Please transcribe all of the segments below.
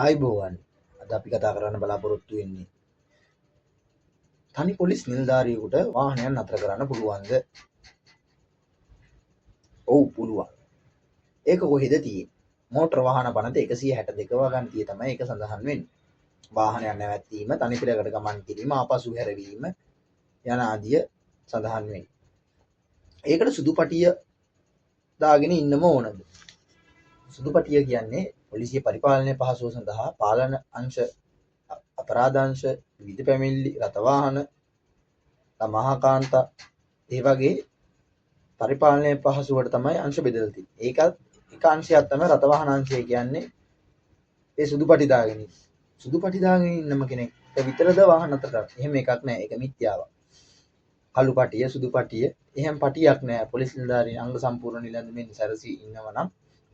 ආයිබෝවන් අද අපි කතා කරන්න බලාපොරොත්තු වෙන්නේ තනි පොලිස් නිලධාරියෙකුට වාහනයක් නතර කරන්න පුළුවන්ද? ඔව් පුළුවන්. ඒක කොහෙද තියෙන්නේ? මෝටර වාහන පනත 162 ගණතිය තමයි ඒක සඳහන් වෙන්නේ. වාහනයක් නැවැත්වීම, තනි පෙළකට ගමන් කිරීම, ආපසු හැරවීම යන ආදිය සඳහන් වෙන්නේ. ඒකට සුදු පටිය දාගෙන ඉන්නම ඕනද? සුදු පටිය කියන්නේ පොලිසිය පරිපාලනය පහසුව සඳහා පාලන අංශ, අපරාධ අංශ, විවිධ පැමිණිලි, රථවාහන, මහා කාන්තා ඒ වගේ පරිපාලනය පහසුවට තමයි අංශ බෙදලා තියෙන්නේ. ඒකත් එක අංශයක් තමයි රථවාහන අංශය කියන්නේ. ඒ සුදු පටි දාගෙන සුදු පටි දාගෙන ඉන්නම කෙනෙක් විතරද වාහන නතර කරන්නේ? එහෙම එකක් නැහැ. ඒක මිත්‍යාවක්. කළු පටිය, සුදු පටිය එහෙම පටියක් නැහැ. පොලිස් නිලධාරීන් අංග සම්පූර්ණ නිලධාරීන් සැරසී ඉන්නවා නම්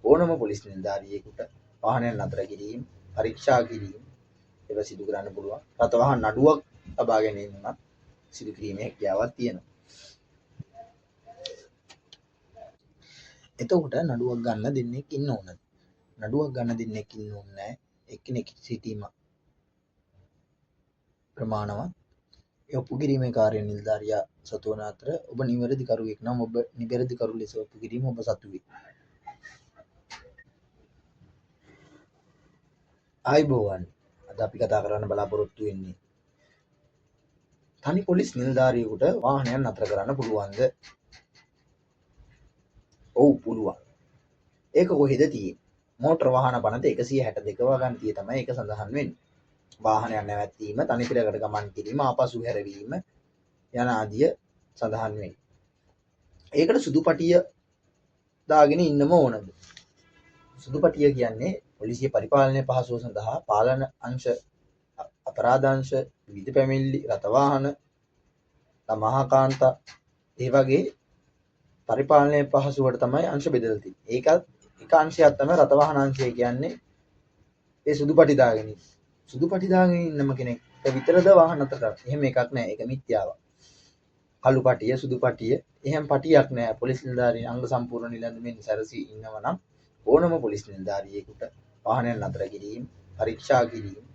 ඕනම පොලිස් නිලධාරියෙකුට වාහනයක් නතර කිරීම, පරීක්ෂා කිරීම ඒක සිදු කරන්න පුළුවන්. රථවාහන නඩුවක් ලබා ගැනීම උනත් සිදු කිරීමේ හැකියාවක් තියෙනවා. එතකොට නඩුවක් ගන්න දෙන්නෙක් ඉන්න ඕනද? නඩුවක් ගන්න දෙන්නෙක් ඉන්න ඕනේ නැහැ. එක්කෙනෙක් සිටීම ප්‍රමාණවත්. ඒ ඔප්පු කිරීමේ කාර්ය නිලධාරියා සතු වන අතර ඔබ නිවැරදි කරුවෙක් නම් ඔබ නිවැරදි කරු ලෙස ඔප්පු කිරීම ඔබ සතු වේ. ආයිබෝවන් අද අපි කතා කරන්න බලාපොරොත්තු වෙන්නේ තනි පොලිස් නිලධාරියෙකුට වාහනයක් නතර කරන්න පුළුවන්ද? ඔව් පුළුවන්. ඒක කොහෙද තියෙන්නේ? මෝටර වාහන පනත 162 ගණතිය තමයි ඒක සඳහන් වෙන්නේ. වාහනයක් නැවැත්වීම, තනි පෙළකට ගමන් කිරීම, ආපසු හැරවීම යන ආදිය සඳහන් වෙන්නේ. ඒකට සුදු පටිය දාගෙන ඉන්නම ඕනද? සුදු පටිය කියන්නේ පොලිසිය පරිපාලනය පහසුව සඳහා පාලන අංශ, අපරාධ අංශ, විවිධ පැමිණිලි, රථවාහන, මහා කාන්තා ඒ වගේ පරිපාලනය පහසුවට තමයි අංශ බෙදලා තියෙන්නේ. ඒකත් එක අංශයක් තමයි රථවාහන අංශය කියන්නේ. ඒ සුදු පටි දාගෙන සුදු පටි දාගෙන ඉන්නම කෙනෙක් විතරද වාහන නතර කරන්නේ? එහෙම එකක් නැහැ. ඒක මිත්‍යාවක්. කළු පටිය, සුදු පටිය එහෙම පටියක් නැහැ. පොලිස් නිලධාරීන් අංග සම්පූර්ණ නිලධාරීන් සැරසී ඉන්නවා නම් ඕනම පොලිස් නිලධාරියෙකුට වාහනයක් නතර කිරීම, පරීක්ෂා කිරීම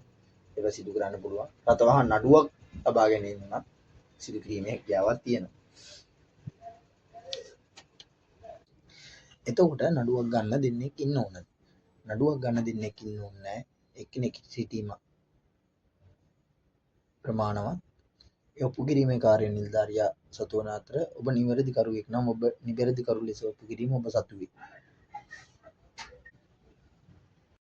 ඒක සිදු කරන්න පුළුවන්. රථවාහන නඩුවක් ලබා ගැනීම උනත් සිදු කිරීමේ හැකියාවක් තියෙනවා. එතකොට නඩුවක් ගන්න දෙන්නෙක් ඉන්න ඕනද? නඩුවක් ගන්න දෙන්නෙක් ඉන්න ඕනේ නැහැ. එක්කෙනෙක් සිටීම ප්‍රමාණවත්. ඒ ඔප්පු කිරීමේ කාර්ය නිලධාරියා සතු වන අතර ඔබ නිවැරදි කරුවෙක් නම් ඔබ නිවැරදි කරු ලෙස ඔප්පු කිරීම ඔබ සතු වේ.